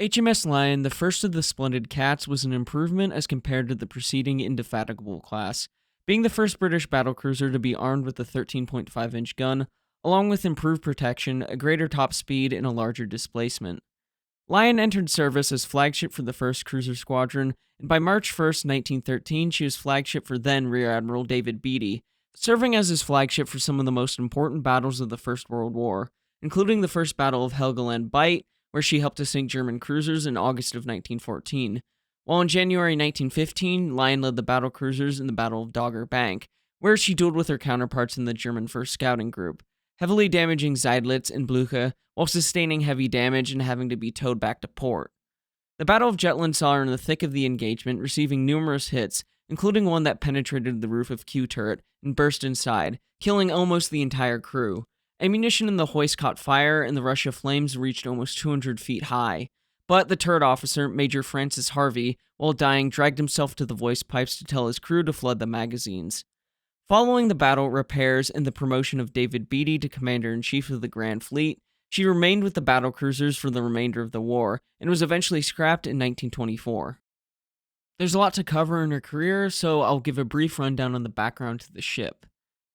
HMS Lion, the first of the Splendid Cats, was an improvement as compared to the preceding Indefatigable class, being the first British battlecruiser to be armed with a 13.5-inch gun, along with improved protection, a greater top speed, and a larger displacement. Lion entered service as flagship for the 1st Cruiser Squadron, and by March 1st, 1913, she was flagship for then Rear Admiral David Beatty, serving as his flagship for some of the most important battles of the First World War, including the First Battle of Heligoland Bight, where she helped to sink German cruisers in August of 1914, while in January 1915, Lion led the battle cruisers in the Battle of Dogger Bank, where she dueled with her counterparts in the German 1st Scouting Group, heavily damaging Seydlitz and Blucher while sustaining heavy damage and having to be towed back to port. The Battle of Jutland saw her in the thick of the engagement, receiving numerous hits, including one that penetrated the roof of Q turret and burst inside, killing almost the entire crew. Ammunition in the hoist caught fire, and the rush of flames reached almost 200 feet high. But the turret officer, Major Francis Harvey, while dying, dragged himself to the voice pipes to tell his crew to flood the magazines. Following the battle, repairs, and the promotion of David Beatty to Commander-in-Chief of the Grand Fleet, she remained with the battlecruisers for the remainder of the war, and was eventually scrapped in 1924. There's a lot to cover in her career, so I'll give a brief rundown on the background to the ship.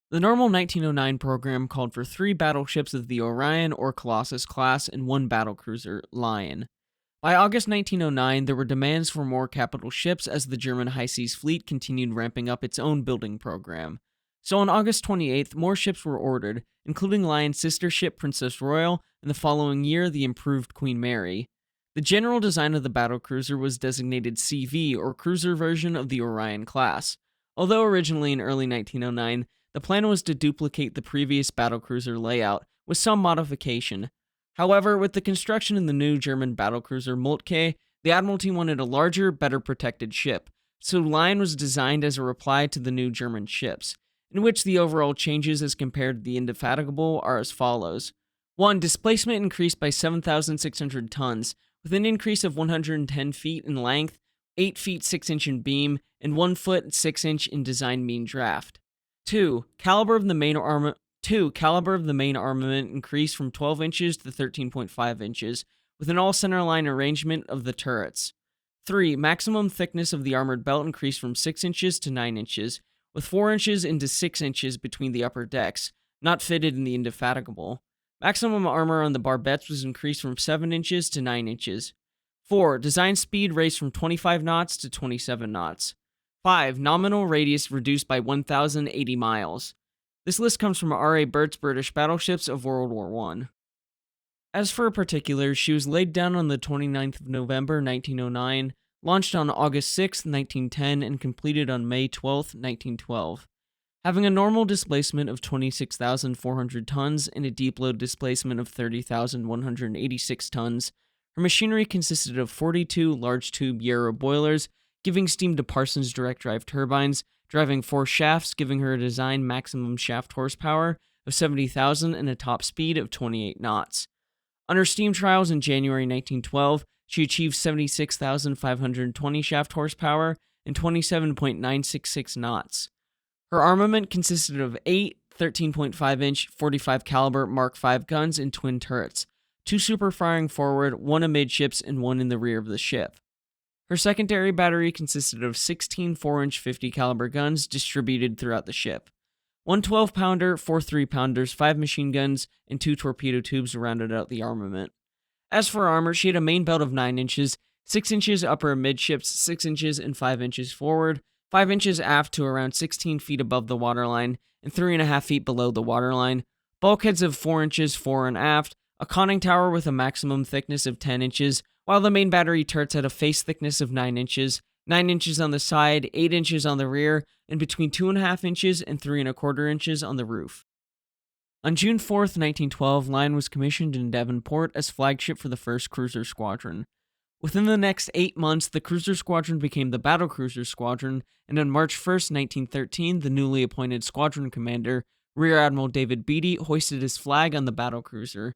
The normal 1909 program called for 3 battleships of the Orion or Colossus class and 1 battlecruiser, Lion. By August 1909, there were demands for more capital ships as the German High Seas Fleet continued ramping up its own building program. So on August 28th, more ships were ordered, including Lion's sister ship Princess Royal, and the following year the improved Queen Mary. The general design of the battlecruiser was designated CV, or cruiser version of the Orion class, although originally in early 1909, the plan was to duplicate the previous battlecruiser layout, with some modification. However, with the construction of the new German battlecruiser Moltke, the Admiralty wanted a larger, better protected ship, so Lion was designed as a reply to the new German ships, in which the overall changes as compared to the Indefatigable are as follows. 1. Displacement increased by 7,600 tons, with an increase of 110 feet in length, 8 feet 6 inch in beam, and 1 foot 6 inch in design mean draft. 2. Caliber of the main armament increased from 12 inches to 13.5 inches, with an all-centerline arrangement of the turrets. 3. Maximum thickness of the armored belt increased from 6 inches to 9 inches, with 4 inches into 6 inches between the upper decks, not fitted in the Indefatigable. Maximum armor on the barbettes was increased from 7 inches to 9 inches. 4. Design speed raised from 25 knots to 27 knots. 5. Nominal radius reduced by 1,080 miles. This list comes from R.A. Burt's British Battleships of World War I. As for particulars, she was laid down on the 29th of November, 1909, launched on August 6, 1910, and completed on May 12, 1912. Having a normal displacement of 26,400 tons and a deep load displacement of 30,186 tons, her machinery consisted of 42 large tube Yarrow boilers, giving steam to Parsons direct drive turbines, driving 4 shafts, giving her a design maximum shaft horsepower of 70,000 and a top speed of 28 knots. On her steam trials in January 1912, she achieved 76,520 shaft horsepower and 27.966 knots. Her armament consisted of 8 13.5-inch 45 caliber Mark V guns and twin turrets, 2 super firing forward, 1 amidships, and 1 in the rear of the ship. Her secondary battery consisted of 16 4-inch 50 caliber guns distributed throughout the ship. 1 12-pounder, 4 3-pounders, 5 machine guns, and 2 torpedo tubes rounded out the armament. As for armor, she had a main belt of 9 inches, 6 inches upper amidships, 6 inches and 5 inches forward, 5 inches aft to around 16 feet above the waterline, and 3.5 feet below the waterline, bulkheads of 4 inches fore and aft, a conning tower with a maximum thickness of 10 inches, while the main battery turrets had a face thickness of 9 inches, 9 inches on the side, 8 inches on the rear, and between 2.5 inches and 3.25 inches on the roof. On June 4th, 1912, Lion was commissioned in Devonport as flagship for the 1st Cruiser Squadron. Within the next 8 months, the Cruiser Squadron became the Battlecruiser Squadron, and on March 1st, 1913, the newly appointed squadron commander, Rear Admiral David Beatty, hoisted his flag on the battlecruiser.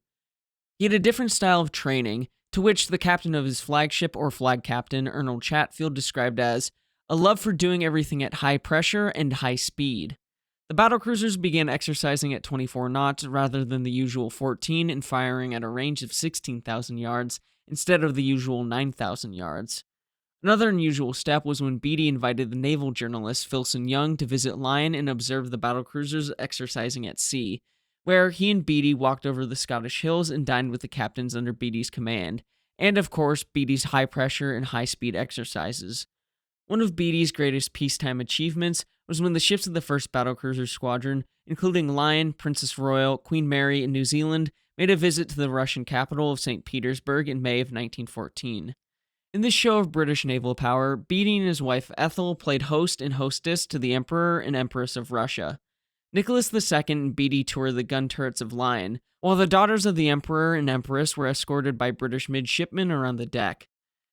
He had a different style of training, to which the captain of his flagship, or flag captain, Arnold Chatfield, described as a love for doing everything at high pressure and high speed. The battlecruisers began exercising at 24 knots rather than the usual 14 and firing at a range of 16,000 yards instead of the usual 9,000 yards. Another unusual step was when Beatty invited the naval journalist Philson Young to visit Lion and observe the battlecruisers exercising at sea, where he and Beatty walked over the Scottish hills and dined with the captains under Beatty's command, and of course Beatty's high-pressure and high-speed exercises. One of Beatty's greatest peacetime achievements was when the ships of the 1st Battlecruiser Squadron, including Lion, Princess Royal, Queen Mary, and New Zealand, made a visit to the Russian capital of St. Petersburg in May of 1914. In this show of British naval power, Beatty and his wife Ethel played host and hostess to the Emperor and Empress of Russia. Nicholas II and Beatty toured the gun turrets of Lion, while the daughters of the Emperor and Empress were escorted by British midshipmen around the deck.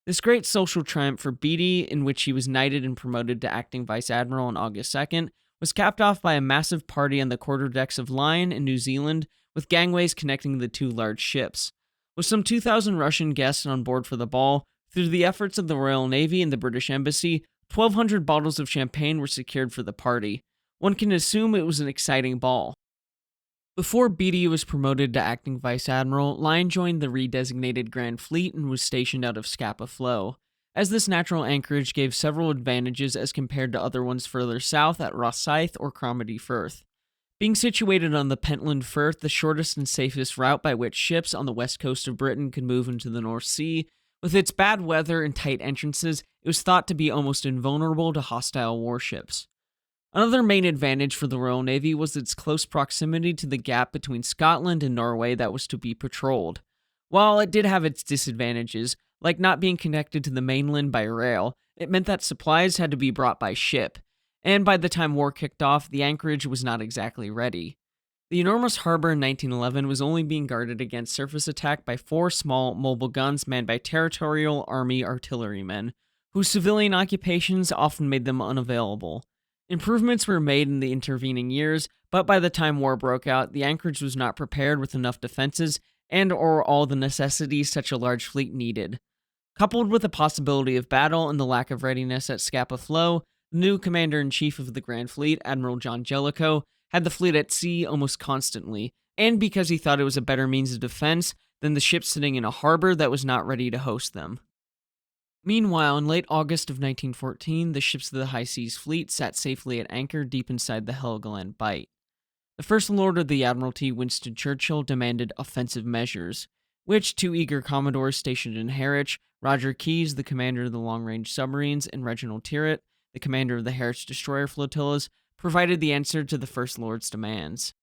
This great social triumph for Beatty, in which he was knighted and promoted to acting vice admiral on August 2nd, was capped off by a massive party on the quarterdecks of Lion in New Zealand, with gangways connecting the two large ships. With some 2,000 Russian guests on board for the ball, through the efforts of the Royal Navy and the British Embassy, 1,200 bottles of champagne were secured for the party. One can assume it was an exciting ball. Before Beatty was promoted to acting vice admiral, Lion joined the redesignated Grand Fleet and was stationed out of Scapa Flow, as this natural anchorage gave several advantages as compared to other ones further south at Rosyth or Cromarty Firth. Being situated on the Pentland Firth, the shortest and safest route by which ships on the west coast of Britain could move into the North Sea, with its bad weather and tight entrances, it was thought to be almost invulnerable to hostile warships. Another main advantage for the Royal Navy was its close proximity to the gap between Scotland and Norway that was to be patrolled. While it did have its disadvantages, like not being connected to the mainland by rail, it meant that supplies had to be brought by ship, and by the time war kicked off, the anchorage was not exactly ready. The enormous harbor in 1911 was only being guarded against surface attack by 4 small, mobile guns manned by Territorial Army artillerymen, whose civilian occupations often made them unavailable. Improvements were made in the intervening years, but by the time war broke out, the anchorage was not prepared with enough defenses and/or all the necessities such a large fleet needed. Coupled with the possibility of battle and the lack of readiness at Scapa Flow, the new commander-in-chief of the Grand Fleet, Admiral John Jellicoe, had the fleet at sea almost constantly, and because he thought it was a better means of defense than the ships sitting in a harbor that was not ready to host them. Meanwhile, in late August of 1914, the ships of the High Seas Fleet sat safely at anchor deep inside the Heligoland Bight. The First Lord of the Admiralty, Winston Churchill, demanded offensive measures, which 2 eager commodores stationed in Harwich, Roger Keyes, the commander of the long-range submarines, and Reginald Tyrwhitt, the commander of the Harwich destroyer flotillas, provided the answer to the First Lord's demands.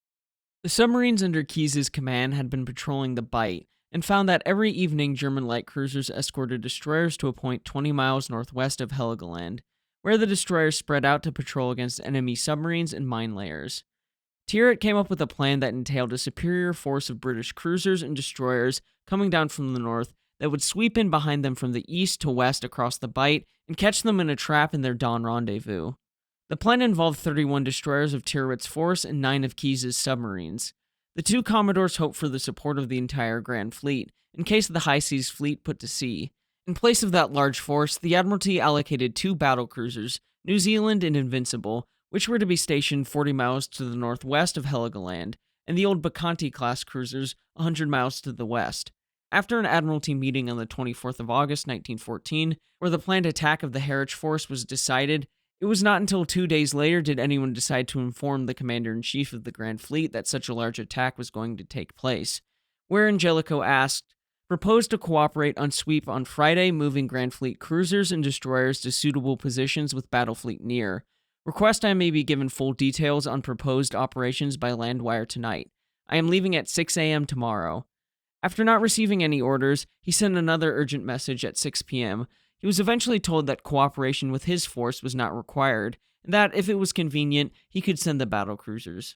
The submarines under Keyes' command had been patrolling the Bight, and found that every evening German light cruisers escorted destroyers to a point 20 miles northwest of Heligoland, where the destroyers spread out to patrol against enemy submarines and mine layers. Tyrwhitt came up with a plan that entailed a superior force of British cruisers and destroyers coming down from the north that would sweep in behind them from the east to west across the Bight and catch them in a trap in their dawn rendezvous. The plan involved 31 destroyers of Tyrwhitt's force and 9 of Keyes' submarines. The 2 commodores hoped for the support of the entire Grand Fleet, in case of the High Seas Fleet put to sea. In place of that large force, the Admiralty allocated 2 battlecruisers, New Zealand and Invincible, which were to be stationed 40 miles to the northwest of Heligoland, and the old Bacchante-class cruisers 100 miles to the west. After an Admiralty meeting on the 24th of August 1914, where the planned attack of the Harwich force was decided, it was not until 2 days later did anyone decide to inform the commander-in-chief of the Grand Fleet that such a large attack was going to take place, wherein Jellicoe asked, "Propose to cooperate on sweep on Friday, moving Grand Fleet cruisers and destroyers to suitable positions with battle fleet near. Request I may be given full details on proposed operations by land wire tonight. I am leaving at 6 a.m. tomorrow." After not receiving any orders, he sent another urgent message at 6 p.m., He was eventually told that cooperation with his force was not required, and that if it was convenient, he could send the battlecruisers.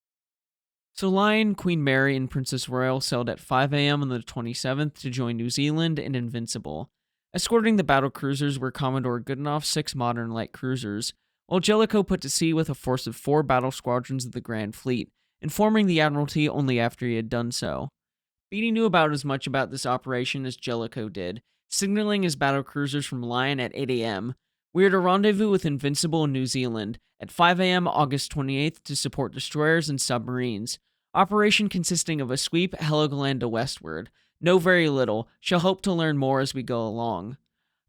So Lion, Queen Mary, and Princess Royal sailed at 5 a.m. on the 27th to join New Zealand and Invincible. Escorting the battlecruisers were Commodore Goodenough's 6 modern light cruisers, while Jellicoe put to sea with a force of 4 battle squadrons of the Grand Fleet, informing the Admiralty only after he had done so. Beatty knew about as much about this operation as Jellicoe did, signaling his battlecruisers from Lion at 8 a.m. We are to rendezvous with Invincible in New Zealand at 5 a.m. August 28th to support destroyers and submarines. Operation consisting of a sweep Heligoland to westward, Know very little. Shall hope to learn more as we go along.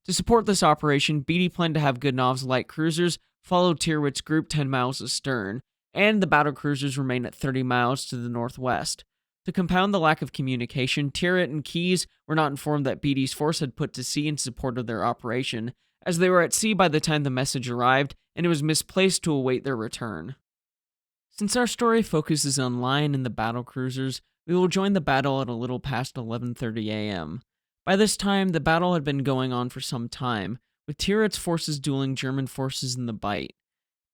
To support this operation, Beatty planned to have Goodnoff's light cruisers follow Tyrwhitt's group 10 miles astern, and the battle cruisers remain at 30 miles to the northwest. To compound the lack of communication, Tyrwhitt and Keyes were not informed that Beatty's force had put to sea in support of their operation, as they were at sea by the time the message arrived, and it was misplaced to await their return. Since our story focuses on Lion and the battle cruisers, we will join the battle at a little past 11:30 a.m. By this time, the battle had been going on for some time, with Tyrwhitt's forces dueling German forces in the Bight.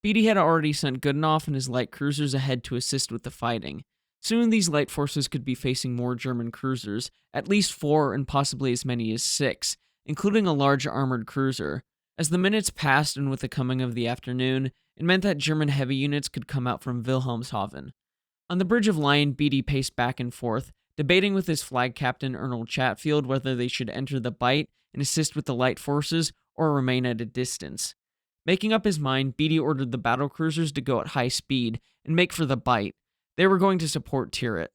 Beatty had already sent Goodenough and his light cruisers ahead to assist with the fighting. Soon these light forces could be facing more German cruisers, at least 4 and possibly as many as 6, including a large armored cruiser. As the minutes passed and with the coming of the afternoon, it meant that German heavy units could come out from Wilhelmshaven. On the bridge of Lion, Beatty paced back and forth, debating with his flag captain Arnold Chatfield whether they should enter the Bight and assist with the light forces or remain at a distance. Making up his mind, Beatty ordered the battle cruisers to go at high speed and make for the Bight. They were going to support Tyrwhitt.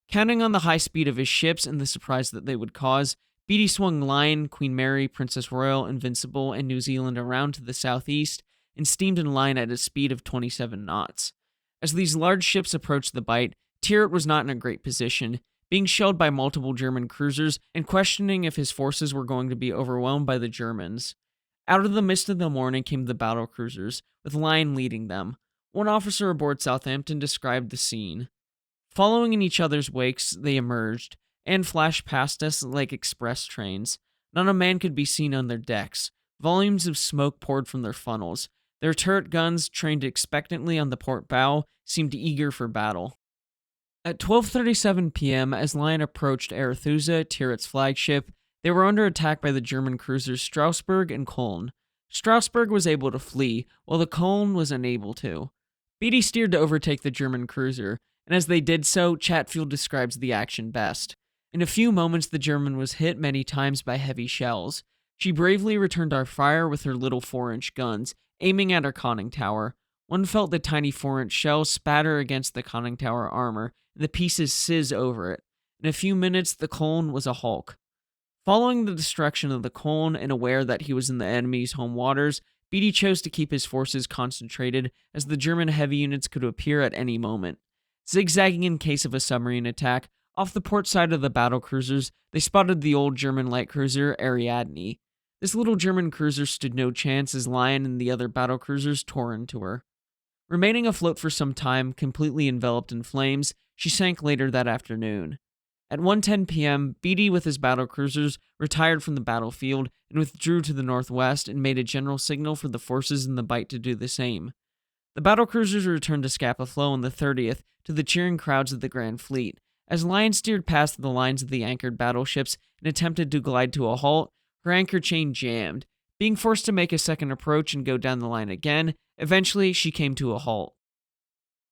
Counting on the high speed of his ships and the surprise that they would cause, Beatty swung Lion, Queen Mary, Princess Royal, Invincible, and New Zealand around to the southeast and steamed in line at a speed of 27 knots. As these large ships approached the Bight, Tyrwhitt was not in a great position, being shelled by multiple German cruisers and questioning if his forces were going to be overwhelmed by the Germans. Out of the mist of the morning came the battle cruisers, with Lion leading them. One officer aboard Southampton described the scene. Following in each other's wakes, they emerged, and flashed past us like express trains. Not a man could be seen on their decks. Volumes of smoke poured from their funnels. Their turret guns, trained expectantly on the port bow, seemed eager for battle. At 12:37 p.m., as Lion approached Arethusa, Tyrwhitt's flagship, they were under attack by the German cruisers Strasbourg and Köln. Strasbourg was able to flee, while the Köln was unable to. Beatty steered to overtake the German cruiser, and as they did so, Chatfield describes the action best. In a few moments, the German was hit many times by heavy shells. She bravely returned our fire with her little 4-inch guns, aiming at our conning tower. One felt the tiny 4-inch shells spatter against the conning tower armor, and the pieces sizz over it. In a few minutes, the Köln was a hulk. Following the destruction of the Köln and aware that he was in the enemy's home waters, Beatty chose to keep his forces concentrated, as the German heavy units could appear at any moment. Zigzagging in case of a submarine attack, off the port side of the battle cruisers, they spotted the old German light cruiser Ariadne. This little German cruiser stood no chance as Lion and the other battle cruisers tore into her. Remaining afloat for some time, completely enveloped in flames, she sank later that afternoon. At 1:10 p.m., Beatty with his battle cruisers retired from the battlefield and withdrew to the northwest and made a general signal for the forces in the Bight to do the same. The battle cruisers returned to Scapa Flow on the 30th to the cheering crowds of the Grand Fleet. As Lion steered past the lines of the anchored battleships and attempted to glide to a halt, her anchor chain jammed. Being forced to make a second approach and go down the line again, eventually she came to a halt.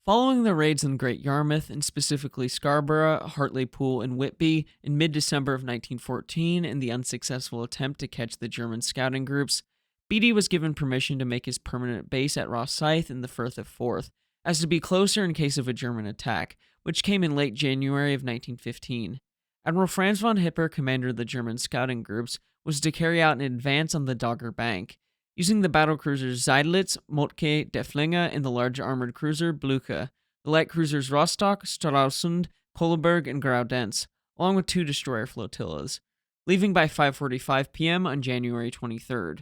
Following the raids on Great Yarmouth, and specifically Scarborough, Hartlepool, and Whitby in mid-December of 1914 and the unsuccessful attempt to catch the German scouting groups, Beatty was given permission to make his permanent base at Rosyth in the Firth of Forth, as to be closer in case of a German attack, which came in late January of 1915. Admiral Franz von Hipper, commander of the German scouting groups, was to carry out an advance on the Dogger Bank, using the battlecruisers Seydlitz, Moltke, Deflinge, and the large armored cruiser Blucher, the light cruisers Rostock, Stralsund, Kolleberg, and Graudenz, along with 2 destroyer flotillas, leaving by 5:45 p.m. on January 23rd.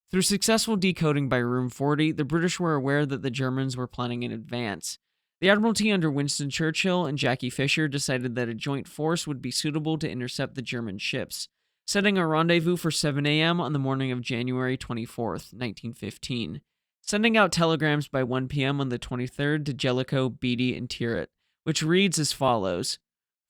Through successful decoding by Room 40, the British were aware that the Germans were planning an advance. The Admiralty under Winston Churchill and Jackie Fisher decided that a joint force would be suitable to intercept the German ships, setting a rendezvous for 7 a.m. on the morning of January 24th, 1915, sending out telegrams by 1 p.m. on the 23rd to Jellicoe, Beatty, and Tyrwhitt, which reads as follows: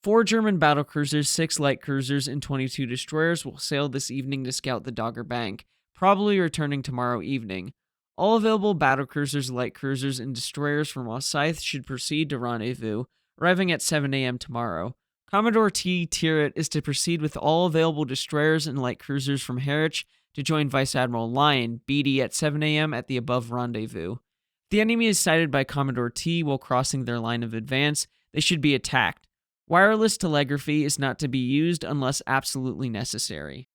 4 German battlecruisers, 6 light cruisers, and 22 destroyers will sail this evening to scout the Dogger Bank, probably returning tomorrow evening. All available battlecruisers, light cruisers, and destroyers from Rosyth should proceed to rendezvous, arriving at 7 a.m. tomorrow. Commodore T. Tyrwhitt is to proceed with all available destroyers and light cruisers from Harwich to join Vice Admiral Lion, Beatty, at 7 a.m. at the above rendezvous. If the enemy is sighted by Commodore T while crossing their line of advance, they should be attacked. Wireless telegraphy is not to be used unless absolutely necessary.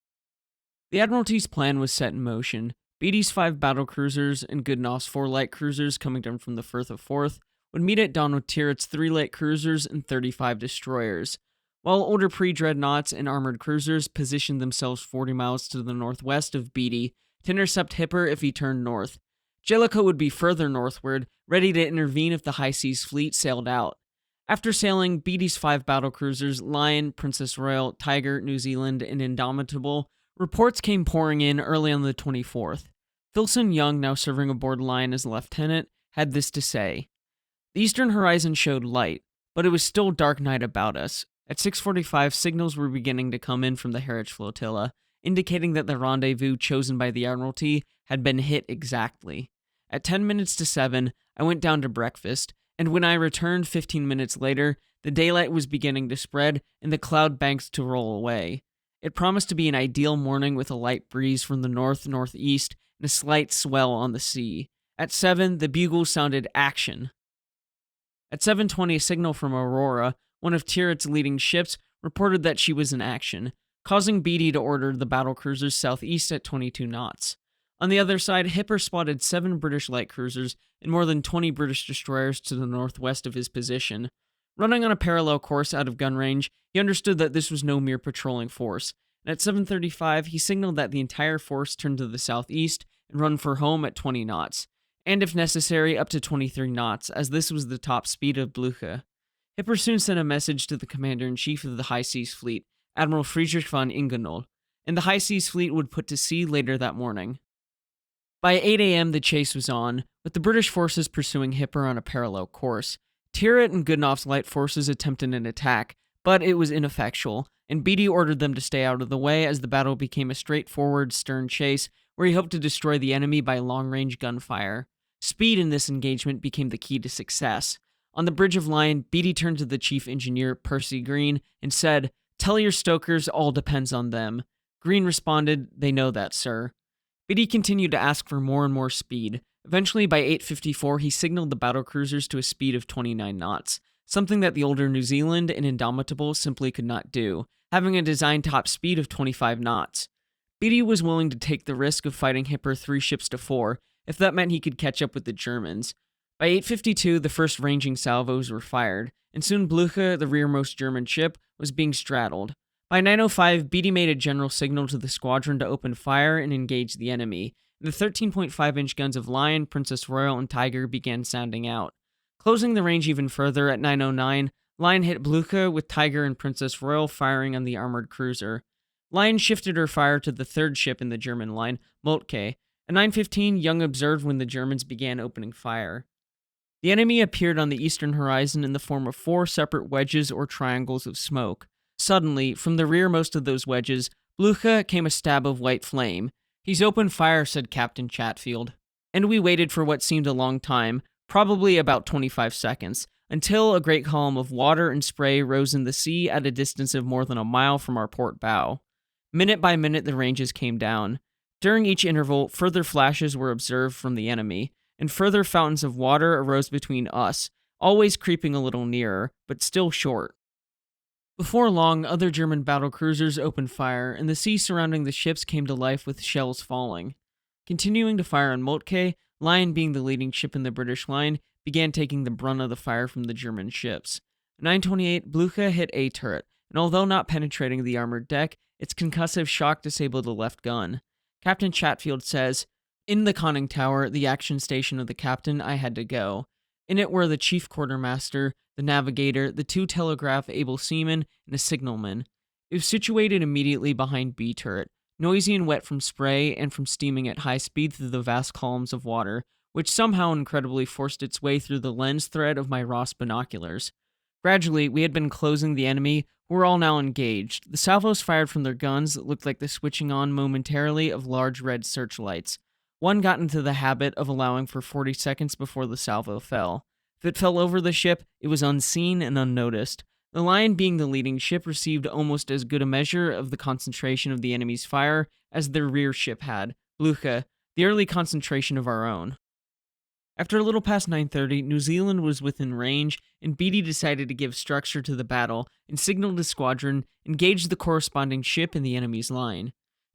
The Admiralty's plan was set in motion. Beatty's 5 battlecruisers and Goodenough's 4 light cruisers coming down from the Firth of Forth would meet at dawn with Tyrwhitt's 3 light cruisers and 35 destroyers, while older pre-dreadnoughts and armored cruisers positioned themselves 40 miles to the northwest of Beatty to intercept Hipper if he turned north. Jellicoe would be further northward, ready to intervene if the High Seas Fleet sailed out. After sailing, Beatty's 5 battlecruisers, Lion, Princess Royal, Tiger, New Zealand, and Indomitable, reports came pouring in early on the 24th. Philson Young, now serving aboard Lion as a lieutenant, had this to say: "The eastern horizon showed light, but it was still dark night about us. At 6:45, signals were beginning to come in from the Harwich flotilla, indicating that the rendezvous chosen by the Admiralty had been hit exactly. At 10 minutes to 7, I went down to breakfast, and when I returned 15 minutes later, the daylight was beginning to spread and the cloud banks to roll away. It promised to be an ideal morning with a light breeze from the north-northeast and a slight swell on the sea. At 7, the bugle sounded action. At 7:20, a signal from Aurora, one of Tyrwhitt's leading ships, reported that she was in action, causing Beatty to order the battlecruisers southeast at 22 knots. On the other side, Hipper spotted 7 British light cruisers and more than 20 British destroyers to the northwest of his position. Running on a parallel course out of gun range, he understood that this was no mere patrolling force, and at 7:35, he signaled that the entire force turn to the southeast and run for home at 20 knots, and if necessary, up to 23 knots, as this was the top speed of Blucher. Hipper soon sent a message to the commander-in-chief of the High Seas Fleet, Admiral Friedrich von Ingenohl, and the High Seas Fleet would put to sea later that morning. By 8 a.m., the chase was on, with the British forces pursuing Hipper on a parallel course. Tyrwhitt and Goodenogh's light forces attempted an attack, but it was ineffectual, and Beatty ordered them to stay out of the way as the battle became a straightforward stern chase where he hoped to destroy the enemy by long-range gunfire. Speed in this engagement became the key to success. On the bridge of Lion, Beatty turned to the chief engineer, Percy Green, and said, "Tell your stokers all depends on them." Green responded, "They know that, sir." Beatty continued to ask for more and more speed. Eventually, by 8:54, he signaled the battlecruisers to a speed of 29 knots, something that the older New Zealand and Indomitable simply could not do, having a design top speed of 25 knots. Beatty was willing to take the risk of fighting Hipper 3 ships to 4, if that meant he could catch up with the Germans. By 8:52, the first ranging salvos were fired, and soon Blucher, the rearmost German ship, was being straddled. By 9:05, Beatty made a general signal to the squadron to open fire and engage the enemy. The 13.5-inch guns of Lion, Princess Royal, and Tiger began sounding out. Closing the range even further at 9:09, Lion hit Blucher with Tiger and Princess Royal firing on the armored cruiser. Lion shifted her fire to the third ship in the German line, Moltke. At 9:15, Young observed when the Germans began opening fire. The enemy appeared on the eastern horizon in the form of 4 separate wedges or triangles of smoke. Suddenly, from the rearmost of those wedges, Blucher came a stab of white flame. "He's opened fire," said Captain Chatfield. And we waited for what seemed a long time, probably about 25 seconds, until a great column of water and spray rose in the sea at a distance of more than a mile from our port bow. Minute by minute, the ranges came down. During each interval, further flashes were observed from the enemy, and further fountains of water arose between us, always creeping a little nearer, but still short. Before long, other German battlecruisers opened fire, and the sea surrounding the ships came to life with shells falling. Continuing to fire on Moltke, Lion, being the leading ship in the British line, began taking the brunt of the fire from the German ships. At 9:28, Blucher hit a turret, and although not penetrating the armored deck, its concussive shock disabled the left gun. Captain Chatfield says, "In the conning tower, the action station of the captain, I had to go. In it were the chief quartermaster, the navigator, the 2 telegraph-able seamen, and a signalman. It was situated immediately behind B turret, noisy and wet from spray and from steaming at high speed through the vast columns of water, which somehow incredibly forced its way through the lens thread of my Ross binoculars. Gradually, we had been closing the enemy, who were all now engaged. The salvos fired from their guns looked like the switching on momentarily of large red searchlights. One got into the habit of allowing for 40 seconds before the salvo fell. If it fell over the ship, it was unseen and unnoticed. The Lion, being the leading ship, received almost as good a measure of the concentration of the enemy's fire as their rear ship had, Blucher, the early concentration of our own. After a little past 9:30, New Zealand was within range, and Beatty decided to give structure to the battle and signaled his squadron engage the corresponding ship in the enemy's line.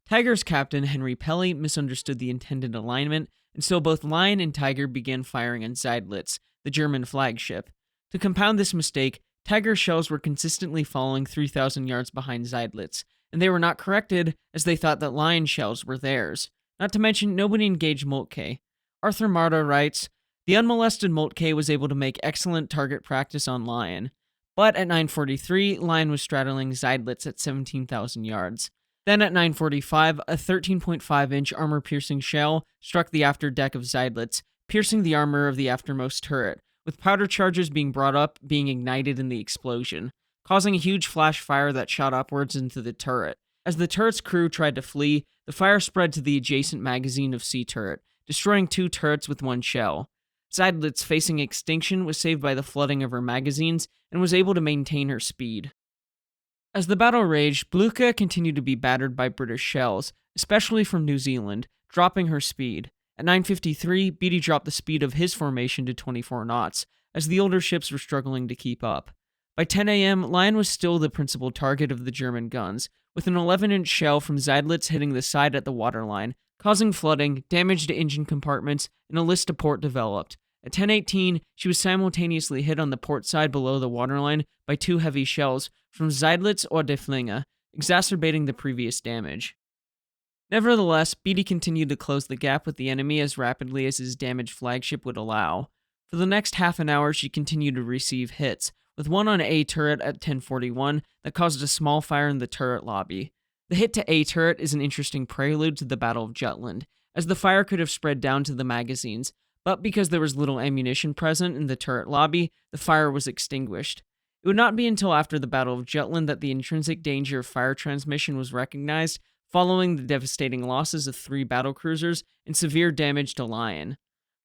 Tiger's captain, Henry Pelly, misunderstood the intended alignment, and so both Lion and Tiger began firing on Seydlitz, the German flagship. To compound this mistake, Tiger's shells were consistently falling 3,000 yards behind Seydlitz, and they were not corrected as they thought that Lion shells were theirs. Not to mention, nobody engaged Moltke. Arthur Marta writes, "The unmolested Moltke was able to make excellent target practice on Lion, but at 9:43, Lion was straddling Seydlitz at 17,000 yards. Then at 9:45, a 13.5-inch armor-piercing shell struck the after deck of Seydlitz, piercing the armor of the aftermost turret, with powder charges being brought up being ignited in the explosion, causing a huge flash fire that shot upwards into the turret. As the turret's crew tried to flee, the fire spread to the adjacent magazine of C turret, destroying 2 turrets with 1 shell. Seydlitz, facing extinction, was saved by the flooding of her magazines and was able to maintain her speed." As the battle raged, Blucher continued to be battered by British shells, especially from New Zealand, dropping her speed. At 9:53, Beatty dropped the speed of his formation to 24 knots, as the older ships were struggling to keep up. By 10 a.m., Lion was still the principal target of the German guns, with an 11-inch shell from Seydlitz hitting the side at the waterline, causing flooding, damage to engine compartments, and a list to port developed. At 10:18, she was simultaneously hit on the port side below the waterline by 2 heavy shells from Seydlitz or Deflinge, exacerbating the previous damage. Nevertheless, Beatty continued to close the gap with the enemy as rapidly as his damaged flagship would allow. For the next half an hour, she continued to receive hits, with one on A turret at 10:41 that caused a small fire in the turret lobby. The hit to A turret is an interesting prelude to the Battle of Jutland, as the fire could have spread down to the magazines, but because there was little ammunition present in the turret lobby, the fire was extinguished. It would not be until after the Battle of Jutland that the intrinsic danger of fire transmission was recognized, following the devastating losses of 3 battlecruisers and severe damage to Lion.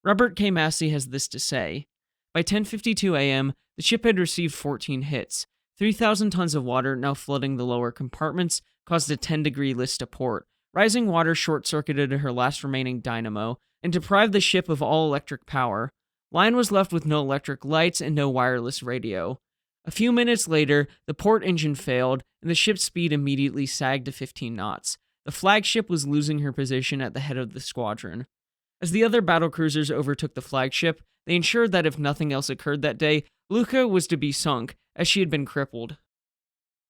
Robert K. Massey has this to say: "By 10:52 a.m., the ship had received 14 hits. 3,000 tons of water now flooding the lower compartments caused a 10-degree list to port. Rising water short-circuited her last remaining dynamo and deprived the ship of all electric power. Lion was left with no electric lights and no wireless radio. A few minutes later, the port engine failed, and the ship's speed immediately sagged to 15 knots. The flagship was losing her position at the head of the squadron. As the other battlecruisers overtook the flagship, they ensured that if nothing else occurred that day, Blucher was to be sunk, as she had been crippled."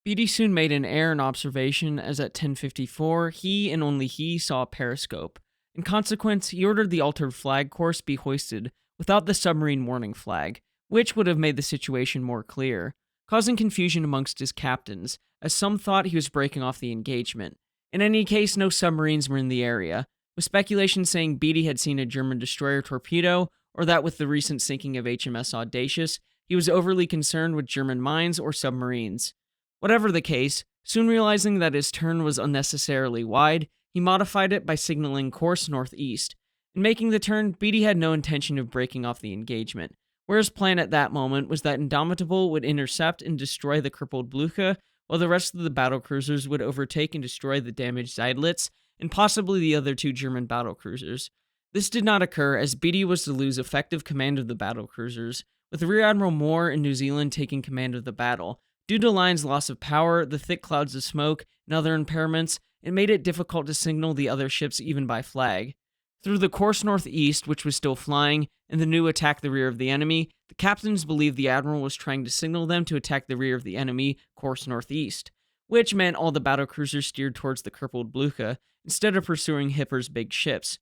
Beatty soon made an error in observation, as at 10:54, he and only he saw a periscope. In consequence, he ordered the altered flag course be hoisted without the submarine warning flag, which would have made the situation more clear, causing confusion amongst his captains, as some thought he was breaking off the engagement. In any case, no submarines were in the area, with speculation saying Beatty had seen a German destroyer torpedo, or that with the recent sinking of HMS Audacious, he was overly concerned with German mines or submarines. Whatever the case, soon realizing that his turn was unnecessarily wide, he modified it by signaling course northeast. In making the turn, Beatty had no intention of breaking off the engagement, where his plan at that moment was that Indomitable would intercept and destroy the crippled Blucher, while the rest of the battlecruisers would overtake and destroy the damaged Seydlitz, and possibly the other 2 German battlecruisers. This did not occur, as Beatty was to lose effective command of the battlecruisers, with Rear Admiral Moore in New Zealand taking command of the battle. Due to Lion's loss of power, the thick clouds of smoke, and other impairments, it made it difficult to signal the other ships even by flag. Through the course northeast, which was still flying, and the new attack the rear of the enemy, the captains believed the admiral was trying to signal them to attack the rear of the enemy, course northeast, which meant all the battlecruisers steered towards the crippled Blucher, instead of pursuing Hipper's big ships.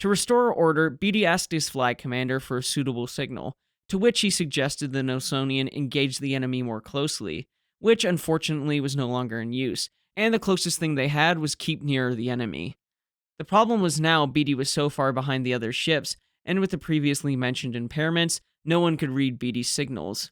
To restore order, Beatty asked his flag commander for a suitable signal, to which he suggested the Nelsonian engage the enemy more closely, which unfortunately was no longer in use, and the closest thing they had was keep nearer the enemy. The problem was now Beatty was so far behind the other ships, and with the previously mentioned impairments, no one could read Beatty's signals.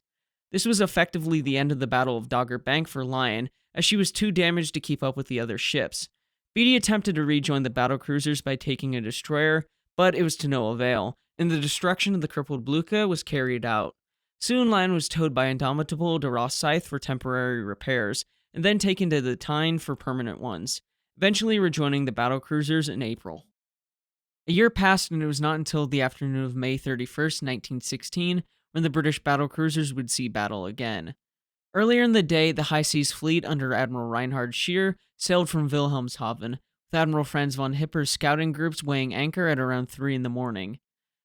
This was effectively the end of the Battle of Dogger Bank for Lion, as she was too damaged to keep up with the other ships. Beatty attempted to rejoin the battlecruisers by taking a destroyer, but it was to no avail, and the destruction of the crippled Blucher was carried out. Soon Lion was towed by Indomitable to Rosyth for temporary repairs, and then taken to the Tyne for permanent ones, eventually rejoining the battlecruisers in April. A year passed, and it was not until the afternoon of May 31st, 1916, when the British battlecruisers would see battle again. Earlier in the day, the High Seas Fleet under Admiral Reinhard Scheer sailed from Wilhelmshaven, with Admiral Franz von Hipper's scouting groups weighing anchor at around 3 in the morning.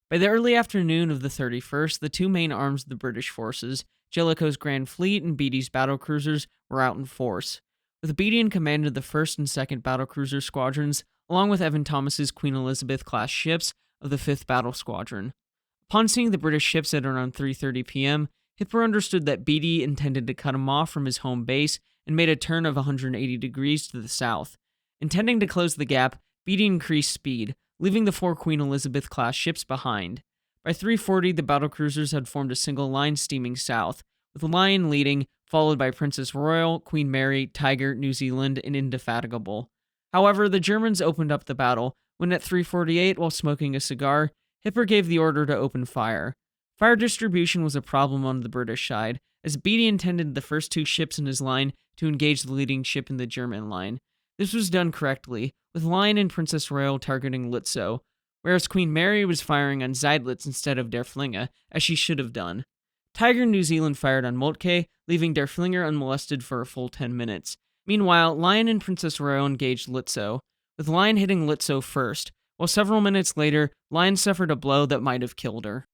By the early afternoon of the 31st, the two main arms of the British forces, Jellicoe's Grand Fleet and Beatty's battlecruisers, were out in force, with Beatty in command of the 1st and 2nd battlecruiser squadrons, along with Evan Thomas's Queen Elizabeth-class ships of the 5th Battle Squadron. Upon seeing the British ships at around 3:30 p.m., Hipper understood that Beatty intended to cut him off from his home base and made a turn of 180 degrees to the south. Intending to close the gap, Beatty increased speed, leaving the 4 Queen Elizabeth-class ships behind. By 3:40, the battlecruisers had formed a single line steaming south, with Lion leading, followed by Princess Royal, Queen Mary, Tiger, New Zealand, and Indefatigable. However, the Germans opened up the battle when at 3:48, while smoking a cigar, Hipper gave the order to open fire. Fire distribution was a problem on the British side, as Beatty intended the first 2 ships in his line to engage the leading ship in the German line. This was done correctly, with Lion and Princess Royal targeting Lützow, whereas Queen Mary was firing on Seydlitz instead of Der Flinge, as she should have done. Tiger New Zealand fired on Moltke, leaving Der Flinge unmolested for a full 10 minutes. Meanwhile, Lion and Princess Royal engaged Lützow, with Lion hitting Lützow first, while several minutes later, Lion suffered a blow that might have killed her.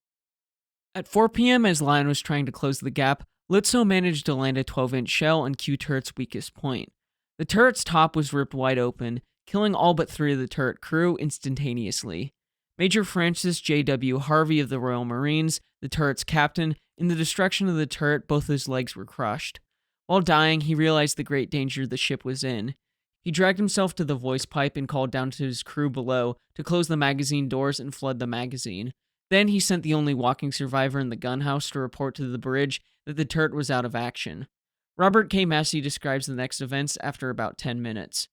At 4 p.m., as Lion was trying to close the gap, Lützow managed to land a 12-inch shell on Q turret's weakest point. The turret's top was ripped wide open, killing all but 3 of the turret crew instantaneously. Major Francis J.W. Harvey of the Royal Marines, the turret's captain, in the destruction of the turret, both his legs were crushed. While dying, he realized the great danger the ship was in. He dragged himself to the voice pipe and called down to his crew below to close the magazine doors and flood the magazine. Then he sent the only walking survivor in the gunhouse to report to the bridge that the turret was out of action. Robert K. Massey describes the next events after about 10 minutes.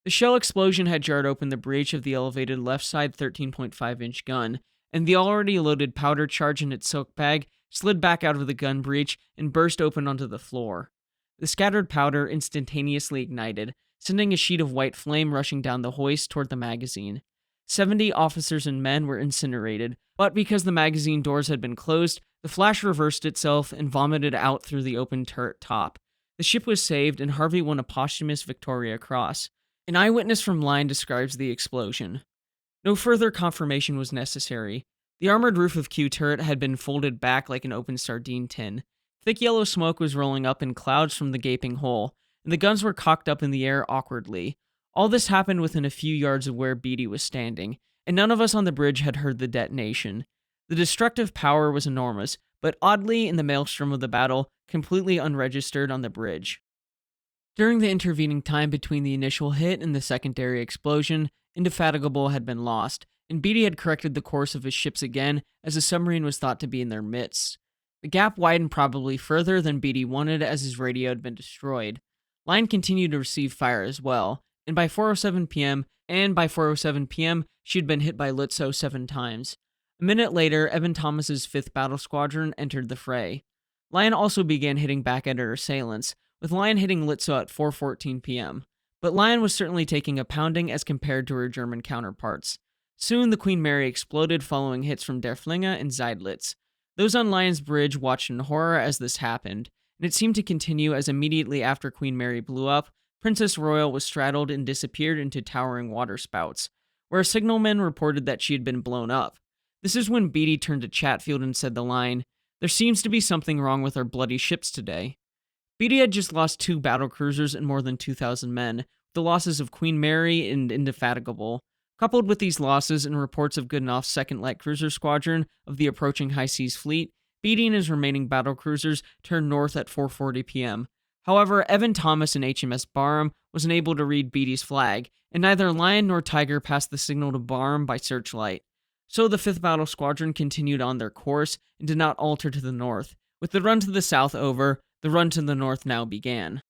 The shell explosion had jarred open the breech of the elevated left side 13.5-inch gun, and the already loaded powder charge in its silk bag slid back out of the gun breech and burst open onto the floor. The scattered powder instantaneously ignited, sending a sheet of white flame rushing down the hoist toward the magazine. 70 officers and men were incinerated, but because the magazine doors had been closed, the flash reversed itself and vomited out through the open turret top. The ship was saved, and Harvey won a posthumous Victoria Cross. An eyewitness from Lion describes the explosion. No further confirmation was necessary. The armored roof of Q turret had been folded back like an open sardine tin. Thick yellow smoke was rolling up in clouds from the gaping hole, and the guns were cocked up in the air awkwardly. All this happened within a few yards of where Beatty was standing, and none of us on the bridge had heard the detonation. The destructive power was enormous, but oddly, in the maelstrom of the battle, completely unregistered on the bridge. During the intervening time between the initial hit and the secondary explosion, Indefatigable had been lost, and Beatty had corrected the course of his ships again, as a submarine was thought to be in their midst. The gap widened probably further than Beatty wanted, as his radio had been destroyed. Lion continued to receive fire as well, and by 4:07 p.m., she had been hit by Lützow 7 times. A minute later, Evan Thomas's 5th Battle Squadron entered the fray. Lion also began hitting back at her assailants, with Lion hitting Lützow at 4:14 p.m. But Lion was certainly taking a pounding as compared to her German counterparts. Soon, the Queen Mary exploded following hits from Der Flinge and Seydlitz. Those on Lion's bridge watched in horror as this happened, and it seemed to continue as immediately after Queen Mary blew up, Princess Royal was straddled and disappeared into towering waterspouts, where a signalman reported that she had been blown up. This is when Beatty turned to Chatfield and said the line, "There seems to be something wrong with our bloody ships today." Beatty had just lost 2 battlecruisers and more than 2,000 men, with the losses of Queen Mary and Indefatigable. Coupled with these losses and reports of Goodenough's 2nd Light Cruiser Squadron of the approaching High Seas Fleet, Beatty and his remaining battlecruisers turned north at 4:40 p.m. However, Evan Thomas in HMS Barham was unable to read Beatty's flag, and neither Lion nor Tiger passed the signal to Barham by searchlight. So the 5th Battle Squadron continued on their course and did not alter to the north. With the run to the south over, the run to the north now began.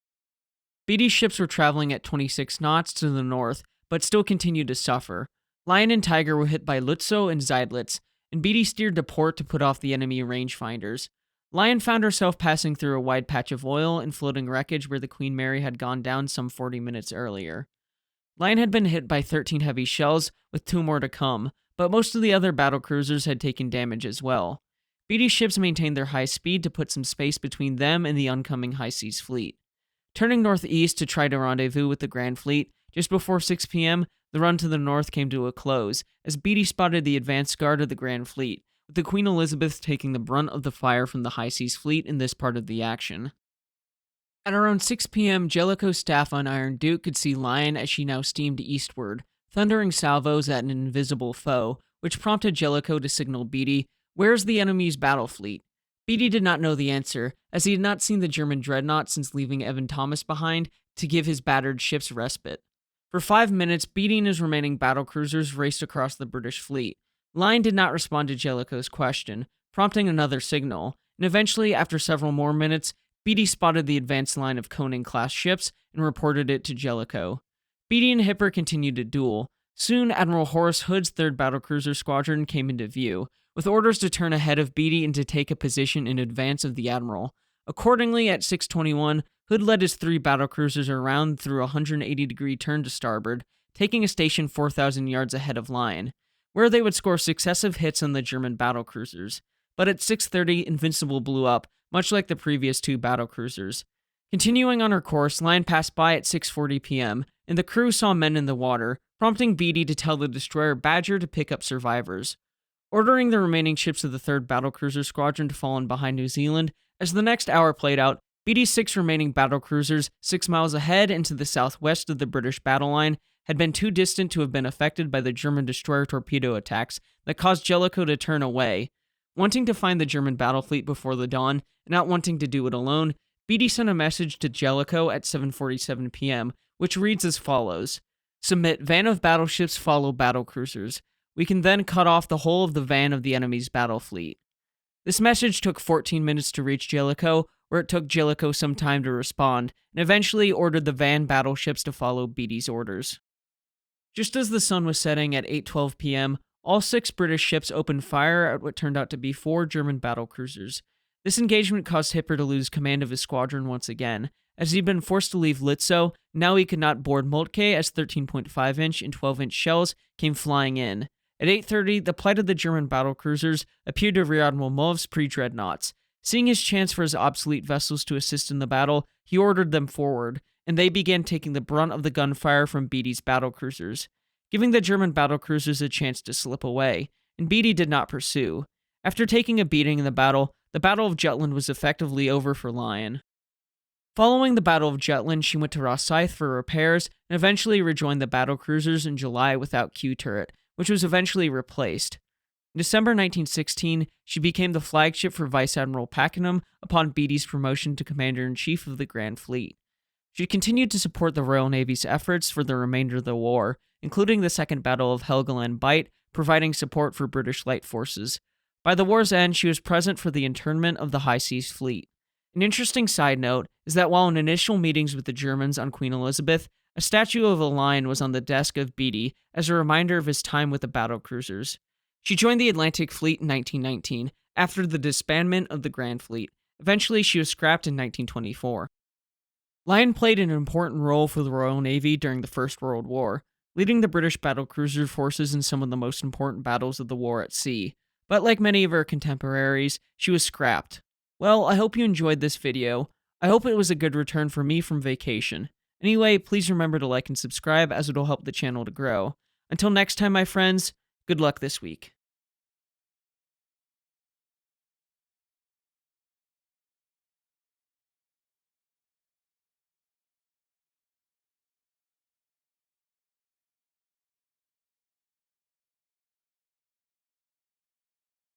Beatty's ships were traveling at 26 knots to the north, but still continued to suffer. Lion and Tiger were hit by Lützow and Seydlitz, and Beatty steered to port to put off the enemy rangefinders. Lion found herself passing through a wide patch of oil and floating wreckage where the Queen Mary had gone down some 40 minutes earlier. Lion had been hit by 13 heavy shells, with 2 more to come, but most of the other battlecruisers had taken damage as well. Beatty's ships maintained their high speed to put some space between them and the oncoming high seas fleet. Turning northeast to try to rendezvous with the Grand Fleet, just before 6 p.m., the run to the north came to a close, as Beatty spotted the advance guard of the Grand Fleet, with the Queen Elizabeth taking the brunt of the fire from the high seas fleet in this part of the action. At around 6 p.m., Jellicoe's staff on Iron Duke could see Lion as she now steamed eastward, thundering salvos at an invisible foe, which prompted Jellicoe to signal Beatty, "Where's the enemy's battle fleet?" Beatty did not know the answer, as he had not seen the German dreadnought since leaving Evan Thomas behind to give his battered ships respite. For 5 minutes, Beatty and his remaining battlecruisers raced across the British fleet. Lion did not respond to Jellicoe's question, prompting another signal, and eventually, after several more minutes, Beatty spotted the advanced line of Conan-class ships and reported it to Jellicoe. Beatty and Hipper continued to duel. Soon, Admiral Horace Hood's 3rd Battlecruiser Squadron came into view, with orders to turn ahead of Beatty and to take a position in advance of the Admiral. Accordingly, at 6:21, Hood led his 3 battlecruisers around through a 180-degree turn to starboard, taking a station 4,000 yards ahead of Lion, where they would score successive hits on the German battlecruisers. But at 6:30, Invincible blew up, much like the previous 2 battlecruisers. Continuing on her course, Lion passed by at 6:40 p.m., and the crew saw men in the water, prompting Beatty to tell the destroyer Badger to pick up survivors. Ordering the remaining ships of the 3rd Battlecruiser Squadron to fall in behind New Zealand, as the next hour played out, Beatty's 6 remaining battlecruisers, 6 miles ahead and to the southwest of the British battle line, had been too distant to have been affected by the German destroyer torpedo attacks that caused Jellicoe to turn away. Wanting to find the German battle fleet before the dawn, and not wanting to do it alone, Beatty sent a message to Jellicoe at 7:47 p.m., which reads as follows: "Submit van of battleships follow battlecruisers. We can then cut off the whole of the van of the enemy's battle fleet." This message took 14 minutes to reach Jellicoe, where it took Jellicoe some time to respond, and eventually ordered the van battleships to follow Beatty's orders. Just as the sun was setting at 8:12 p.m., all 6 British ships opened fire at what turned out to be 4 German battlecruisers. This engagement caused Hipper to lose command of his squadron once again, as he'd been forced to leave Lützow. Now he could not board Moltke as 13.5-inch and 12-inch shells came flying in. At 8:30, the plight of the German battlecruisers appeared to Rear Admiral Mauve's pre-dreadnoughts. Seeing his chance for his obsolete vessels to assist in the battle, he ordered them forward, and they began taking the brunt of the gunfire from Beatty's battlecruisers, giving the German battlecruisers a chance to slip away, and Beatty did not pursue. After taking a beating in the Battle of Jutland was effectively over for Lion. Following the Battle of Jutland, she went to Rosyth for repairs, and eventually rejoined the battlecruisers in July without Q turret, which was eventually replaced. In December 1916, she became the flagship for Vice Admiral Pakenham upon Beatty's promotion to Commander-in-Chief of the Grand Fleet. She continued to support the Royal Navy's efforts for the remainder of the war, including the Second Battle of Heligoland Bight, providing support for British light forces. By the war's end, she was present for the internment of the High Seas Fleet. An interesting side note is that while in initial meetings with the Germans on Queen Elizabeth, a statue of a lion was on the desk of Beatty as a reminder of his time with the battlecruisers. She joined the Atlantic Fleet in 1919, after the disbandment of the Grand Fleet. Eventually, she was scrapped in 1924. Lion played an important role for the Royal Navy during the First World War, leading the British battlecruiser forces in some of the most important battles of the war at sea. But like many of her contemporaries, she was scrapped. Well, I hope you enjoyed this video. I hope it was a good return for me from vacation. Anyway, please remember to like and subscribe, as it'll help the channel to grow. Until next time, my friends, good luck this week.